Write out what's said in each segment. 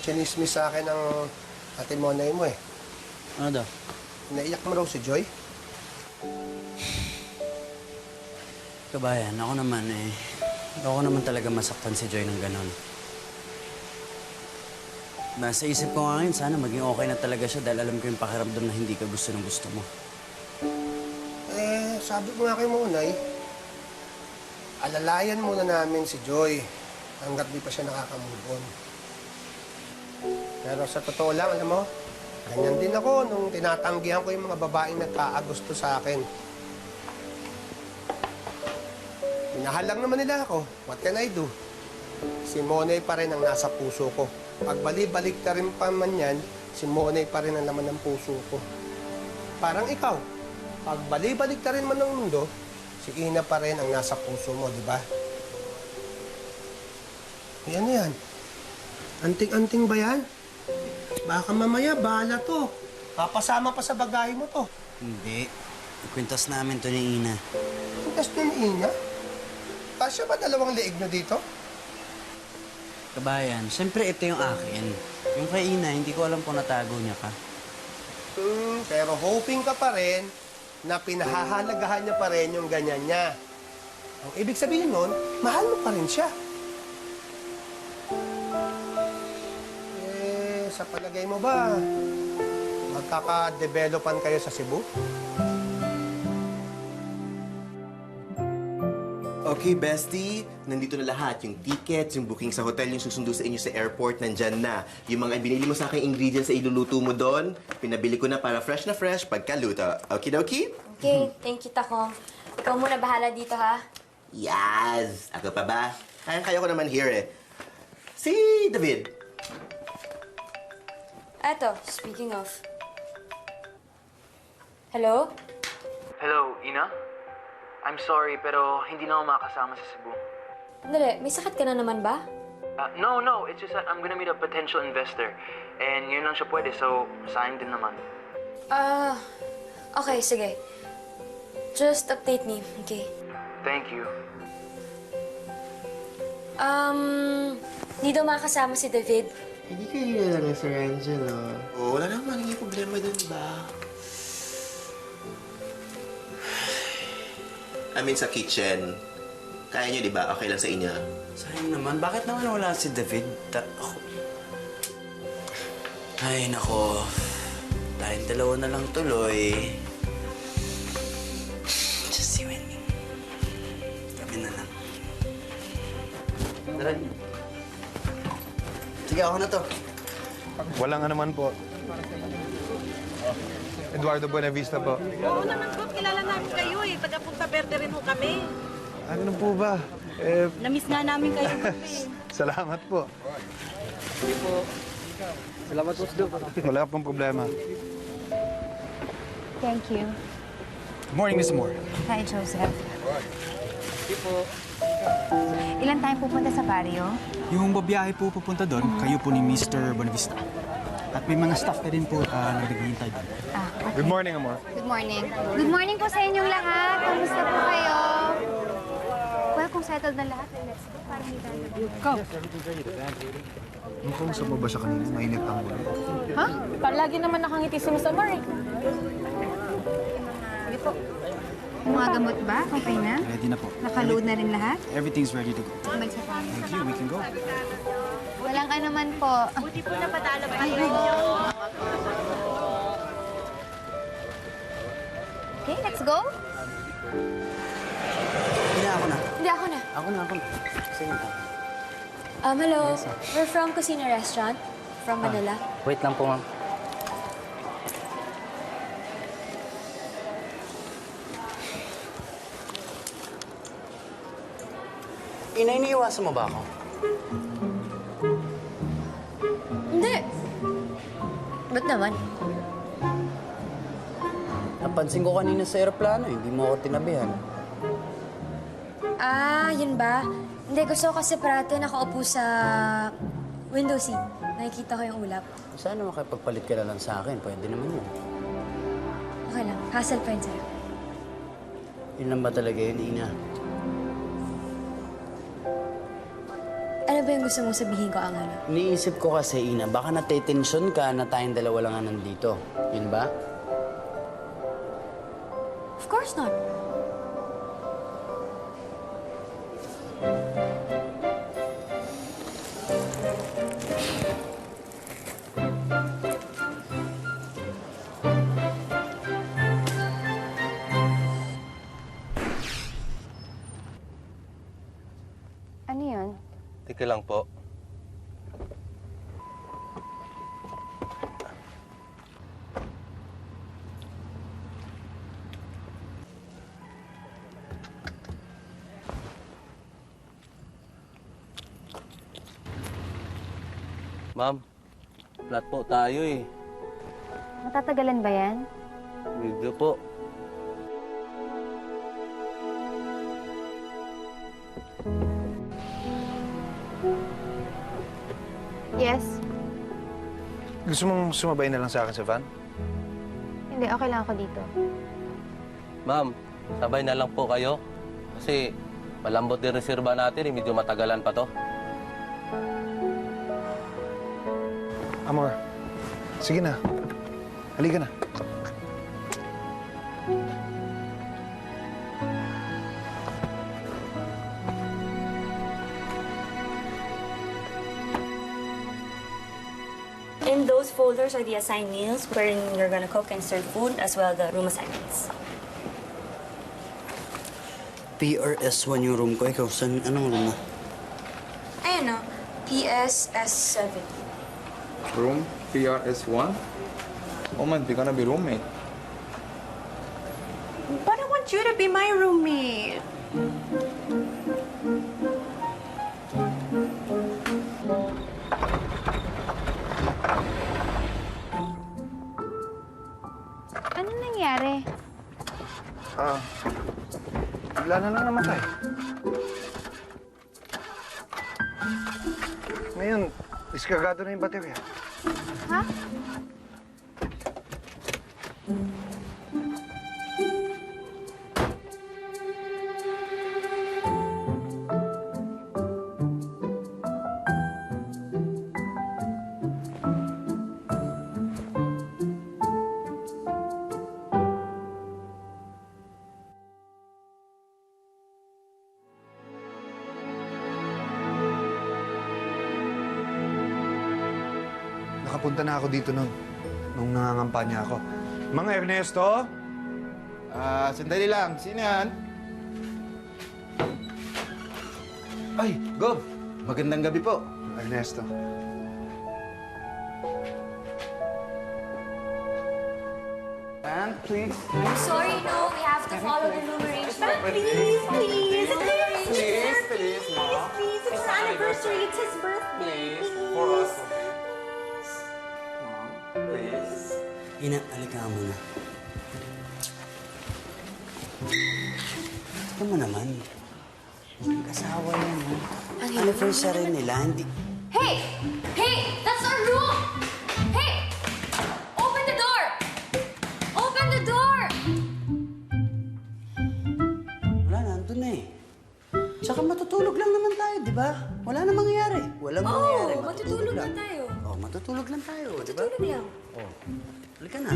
chinismis sa akin ng ate Monay mo eh. Ano daw? Naiyak mo raw si Joy? Kabayan, ako naman talaga masaktan si Joy ng ganon. Nasa isip ko nga ngayon, sana maging okay na talaga siya dahil alam ko yung pakiramdam na hindi ka gusto ng gusto mo. Eh, sabi ko nga kay Monay, alalayan muna namin si Joy hanggat di pa siya nakaka-move on. Pero sa totoo lang, alam mo, ganyan din ako nung tinatanggihan ko yung mga babaeng nagkaagusto sa akin. Minahal lang naman nila ako. What can I do? Si Monay pa rin ang nasa puso ko. Pag balik ka rin pa man yan, si Monay pa rin ang laman ng puso ko. Parang ikaw, pag balik ka rin man ng mundo, si Ina pa rin ang nasa puso mo, di ba? Yan yan. Anting-anting ba yan? Baka mamaya, bahala to. Papasama pa sa bagahe mo to. Hindi. Ikwintas namin to ni Ina. Kuntas na ni Ina? Kasya ba dalawang leeg nyo dito? Kabayan, siyempre ito yung akin. Yung kay Ina, hindi ko alam kung natago niya ka. Pero hoping ka pa rin na pinahahalagahan niya pa rin yung ganyan niya. Ang ibig sabihin nun, mahal mo pa rin siya. Eh, sa palagay mo ba, magkaka-developan kayo sa Cebu? Okay, bestie. Nandito na lahat. Yung tickets, yung booking sa hotel, yung susundo sa inyo sa airport, nandyan na. Yung mga binili mo sa akin ingredients sa iluluto mo doon, pinabili ko na para fresh na fresh pagkaluto. Okie-dokie? Okay, thank you, Takong. Ikaw muna bahala dito, ha? Yes! Ako pa ba? Kaya ko naman here eh. Si David. Eto, speaking of. Hello? Hello, Ina? I'm sorry, pero hindi na ako makakasama sa Cebu. Dali, may sakit ka na naman ba? No. It's just that I'm gonna meet a potential investor. And yun lang siya pwede, so sayang din naman. Okay, sige. Just update me, okay? Thank you. Di daw makakasama si David. Hindi kayo na lang, Sir Angelo. Oo, wala namang magiging problema doon, ba? I mean, sa kitchen. Kaya nyo, di ba? Okay lang sa inyo. Sayang naman, bakit naman wala si David? Ay, nako. Tayong dalawa na lang tuloy. Just you and me. Kami na lang. Tara. Sige, ako na to. Walang naman po. Eduardo Buenavista po. Oo naman po, kilala namin kayo eh. Taga Punta Verde rin ho kami. Ano po ba? Namiss nga namin kayo. Salamat po. Hindi po. Salamat po, Sdo. Wala pong problema. Thank you. Good morning, Miss Moore. Hi, Joseph. Hindi po. Ilan tayo pupunta sa barrio? Yung babiyahe po pupunta doon, kayo po ni Mr. Bonavista. At may mga staff na rin po na naghihintay doon. Okay. Good morning, Amor. Good morning. Good morning po sa inyong lahat. Kamusta po kayo? Well, kung settled na lahat, let's go. Para hindi tayo go. Nung kamusta mo ba siya kanina? Mainit ang ulo. Ha? Palagi naman nakangiti si Miss Amar eh. Sige po. Yung mga gamot ba? Okay na? Ready na po. Nakaload na rin lahat? Everything's ready to go. Thank Thank you, we can go. Walang anuman po. Buti po napadala pa kayo. Okay, let's go. Hindi, ako na. Hindi, ako na. Ako na. Sige na. Hello. We're from Cusina Restaurant. From Manila. Wait lang po, ma'am. Ina, iniiwasan mo ba ako? Hindi. Ba't naman? Napansin ko kanina sa aeroplano, hindi mo ako tinabihan. Yun ba? Hindi, gusto ko kasi parati nakaupo sa window seat. Nakikita ko yung ulap. Sana makipagpalit ka na lang sa akin, pwede naman yun. Okay lang, hassle pa yun sa'yo. Yun lang ba talaga yun, Ina? Alam Ano ba yung gusto mong sabihin ko, Angelo? Iniisip ko kasi, Ina, baka natetensyon ka na tayong dalawa lang nga nandito. Yun ba? Of course not. Ano yun? Teka lang po. Ma'am, flat po tayo eh. Matatagalan ba yan? Medyo po. Yes. Gusto mong sumabay na lang sa akin sa van? Hindi, okay lang ako dito. Ma'am, sabay na lang po kayo. Kasi malambot din reserba natin eh. Medyo matagalan pa to. Amor, sige na. Halika na. In those folders are the assigned meals wherein you're gonna cook and serve food, as well the room assignments. PRS1 yung room ko. Ikaw, saan, anong room mo? Ayun, no? PSS7. Room PRS1? Oh man, we're gonna be roommate. But I want you to be my roommate. Ano nangyari? Bigla na lang namatay. Ngayon, diskargado na yung baterya. Ha? Nakapunta na ako dito nung nangangampanya ako. Mang Ernesto? Sandali lang. Sino yan? Ay, Gob! Magandang gabi po. Ernesto. And please, Sorry, no. We have to follow the room arrangement. Please, please. please, Ma. Please, it's our anniversary. It's his birthday. For us. Please. Ina, halika ka muna. Ito mo naman. Mag-asawa yan, ha? Anniversary nila, hindi... Hey! Hey! That's our room! Hey! Open the door! Open the door! Wala, nandun na eh. Tsaka matutulog lang naman tayo, di ba? Wala na mangyayari. Walang mangyayari. Oh, matutulog lang tayo. Oh, matutulog lang tayo, di ba? Matutulog lang. Oh, halika na.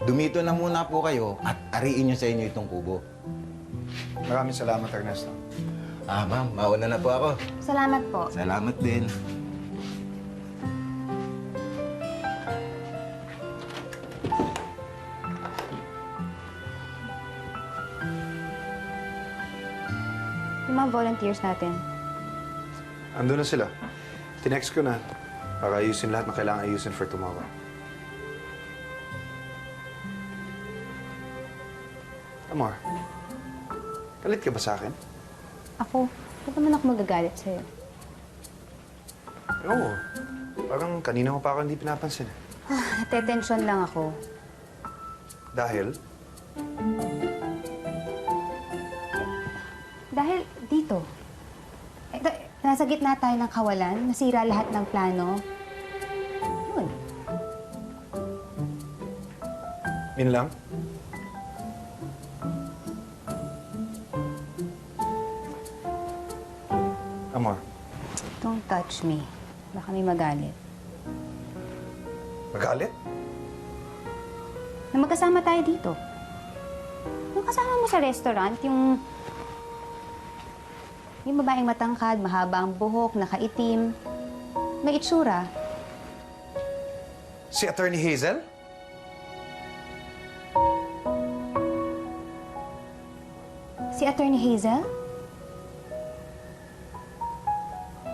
Dumito na muna po kayo at ariin niyo sa inyo itong kubo. Maraming salamat, Ernesto. Ma'am, mauna na po ako. Salamat po. Salamat din. Yung mga volunteers natin. Ando na sila. Tinext ko na para ayusin lahat na kailangan ayusin for tomorrow. Amor, galit ka ba sa akin? Ako, ba't naman ako magagalit sa'yo? Oo. Parang kanina mo pa ako hindi pinapansin. Natetensyon lang ako. Dahil? Dahil dito. Nasa gitna tayo ng kawalan, nasira lahat ng plano. Yun. Yun lang? Amor, Don't touch me. Baka may magalit. magalit? Na magkasama tayo dito. Yung kasama mo sa restaurant, yung babaeng matangkad, mahaba ang buhok, nakaitim, may itsura. Si Attorney Hazel? Si Attorney Hazel?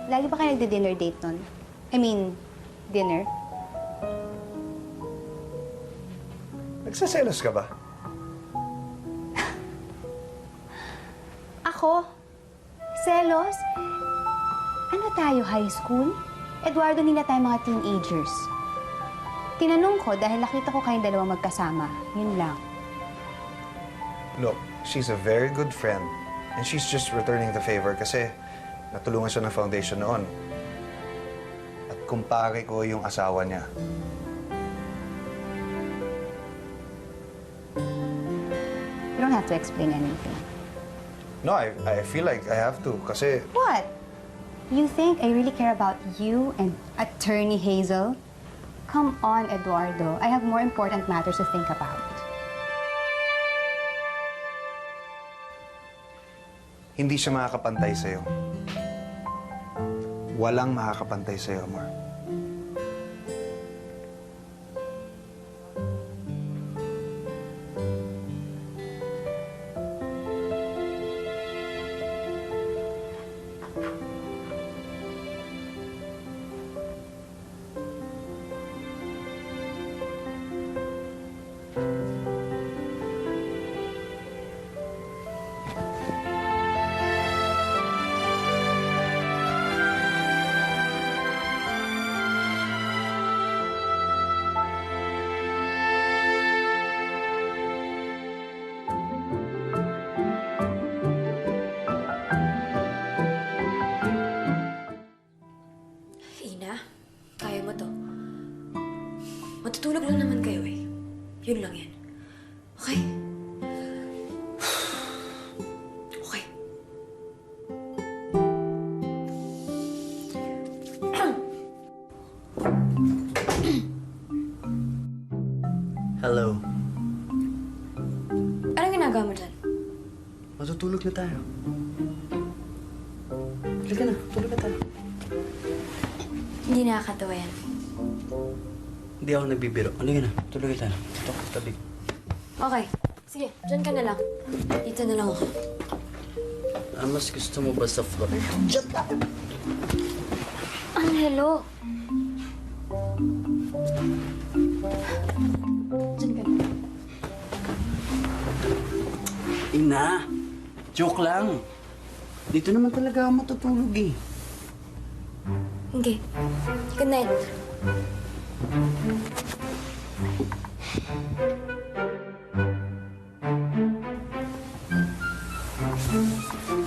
Lagi ba kayo nagdi-dinner date nun? I mean, dinner? Nagsaselos ka ba? Ako? Selos? Ano tayo, high school? Eduardo, nila tayo mga teenagers. Tinanong ko dahil nakita ko kayong dalawa magkasama. Yun lang. Look, she's a very good friend. And she's just returning the favor kasi natulungan siya ng foundation noon. At kumpare ko yung asawa niya. You don't have to explain anything. No, I feel like I have to kasi What? You think I really care about you and Attorney Hazel? Come on, Eduardo. I have more important matters to think about. hindi siya makakapantay sa'yo. Walang makakapantay sa'yo, Amor. Ina, kaya mo to. Matutulog lang naman kayo eh. Yun lang yan. Okay? Okay. Hello. Anong ginagawa mo dyan? Matutulog na tayo. Halika na, tulog na tayo. Hindi nakakatawa yan. Hindi ako nagbibiro. Halika na, tulog na tayo. Ito, tabi. Okay. Sige, dyan ka na lang. Dito na lang ako. Mas gusto mo ba sa floor? Diyan tayo. Angelo! Dyan ka na. Ina! Joke lang. Dito naman talaga ako matutulog eh. Okay. Good night.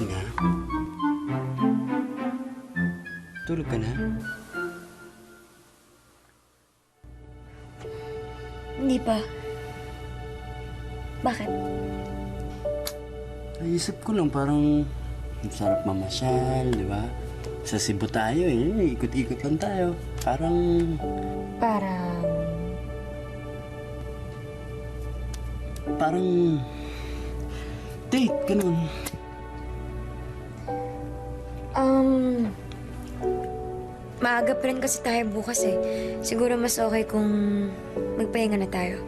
Ina? Tulog ka na? Hindi pa. Bakit? Naisip ko lang parang ang sarap mamasyal, di ba? Sa Cebu tayo eh. Ikot-ikot lang tayo. Parang... Parang... Date, ganun. Maaga pa rin kasi tayo bukas eh. Siguro mas okay kung magpahinga na tayo.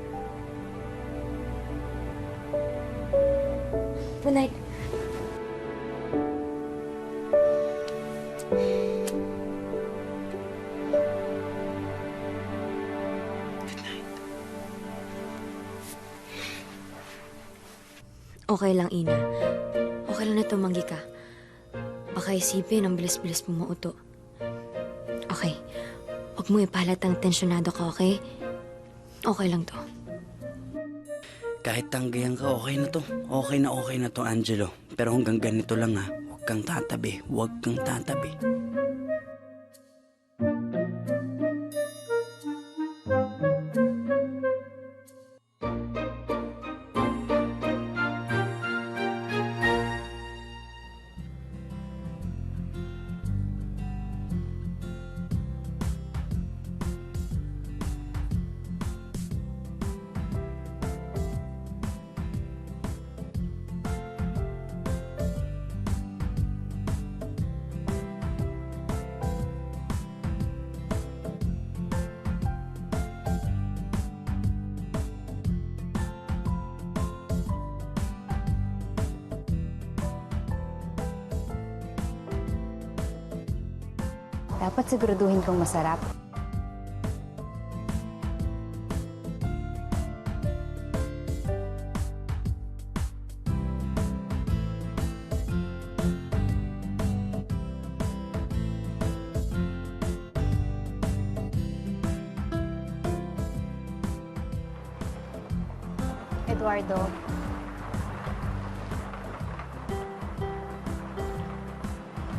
Good night. Okay lang, Ina. Okay lang na tumanggi ka. Baka isipin ang bilis-bilis mo mauto. Okay. Huwag mo ipahalatang tensyonado ka, okay? Okay lang to. Kahit tanggihan ka, okay na to. Okay na to, Angelo. Pero hanggang ganito lang ha. Huwag kang tatabi. Huwag kang tatabi. Dapat siguraduhin kong masarap. Eduardo.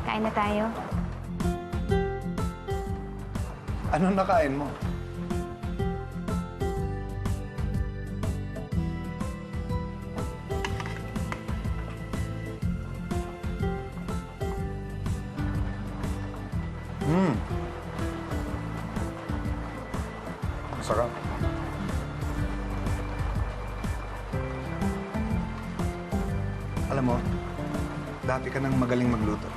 Kain na tayo. Anong nakain mo? Masarap. Alam mo, dati ka nang magaling magluto.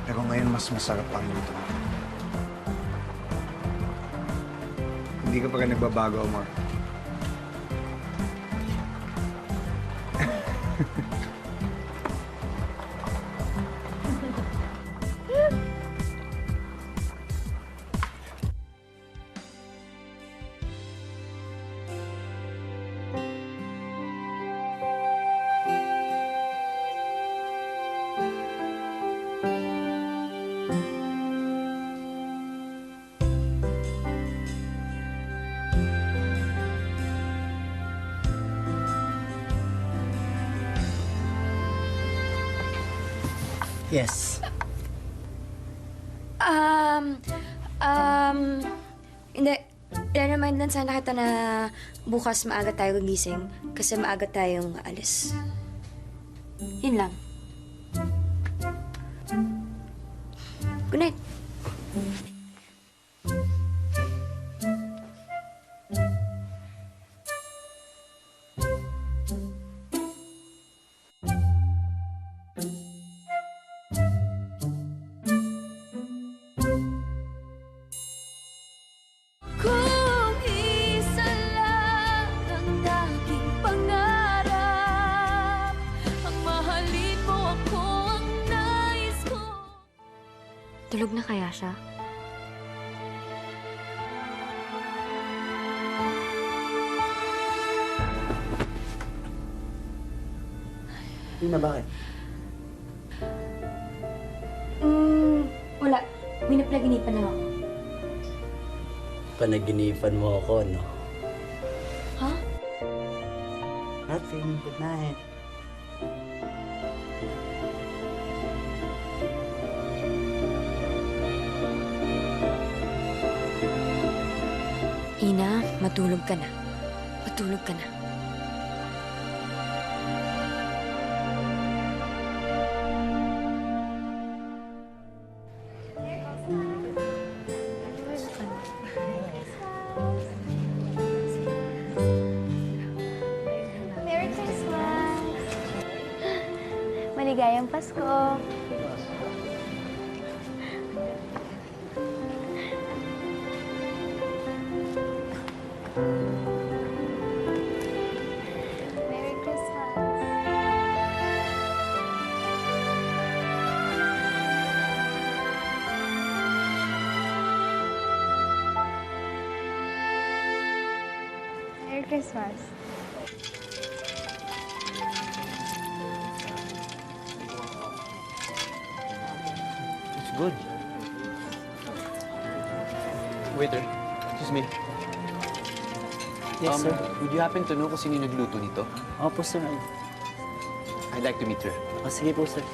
Pero ngayon mas masarap ang luto mo. Hindi ka pa ka nagbabago, Omar. Yes. Hindi. I-remind lang sana kita na bukas maaga tayo gugising kasi maaga tayong alis. Yun lang. Good night. Kung isa lang ang aking pangarap, ang mahalin mo ako ang nais ko. Tulog na kaya siya? Hindi na, bakit? Wala. May naplaginipan lang ako. Panaginipan mo ako, no? Ha? Nothing. Good night. Ina, matulog ka na. Matulog ka na. Merry Christmas! Maligayang Pasko! Merry Christmas! Merry Christmas! It's good. Waiter, excuse me. Yes, sir. Would you happen to know kung sino yung nagluto nito? Opo, sir. I'd like to meet her. Sige po, sir.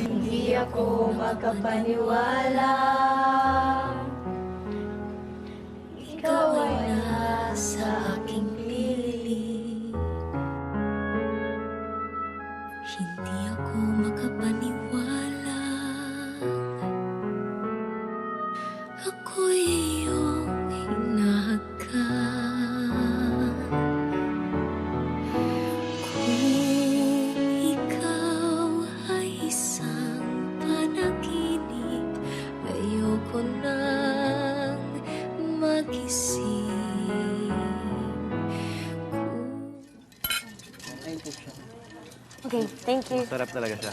Hindi ako makapaniwala. Ikaw ay nasa aking piling. Hindi ako makapaniwala. Ako'y iyong hinahagan. Kung ikaw ay isang panaginip, ayoko nang magising. Okay, thank you. Sarap talaga siya.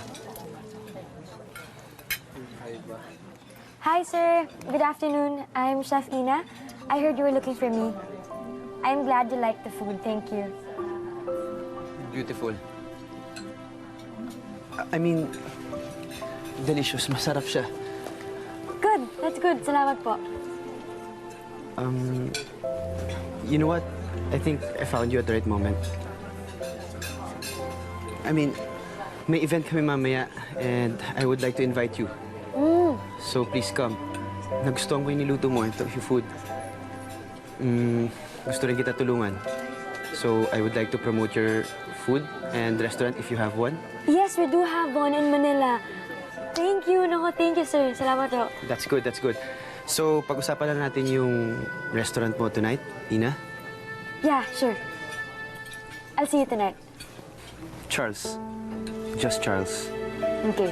Hi, sir. Good afternoon. I'm Chef Ina. I heard you were looking for me. I'm glad you liked the food. Thank you. Beautiful. I mean, delicious. Masarap siya. Good. That's good. Salamat po. You know what? I think I found you at the right moment. I mean, may event kami mamaya and I would like to invite you. So please come. Nagustuhan ko yung niluto mo, ito yung food. Gusto rin kita tulungan. So I would like to promote your food and restaurant if you have one. Yes, we do have one in Manila. Thank you. Nako, thank you, sir. Salamat po. That's good, that's good. So pag-usapan na natin yung restaurant mo tonight, Ina. Yeah, sure. I'll see you tonight. Charles. Just Charles. Okay.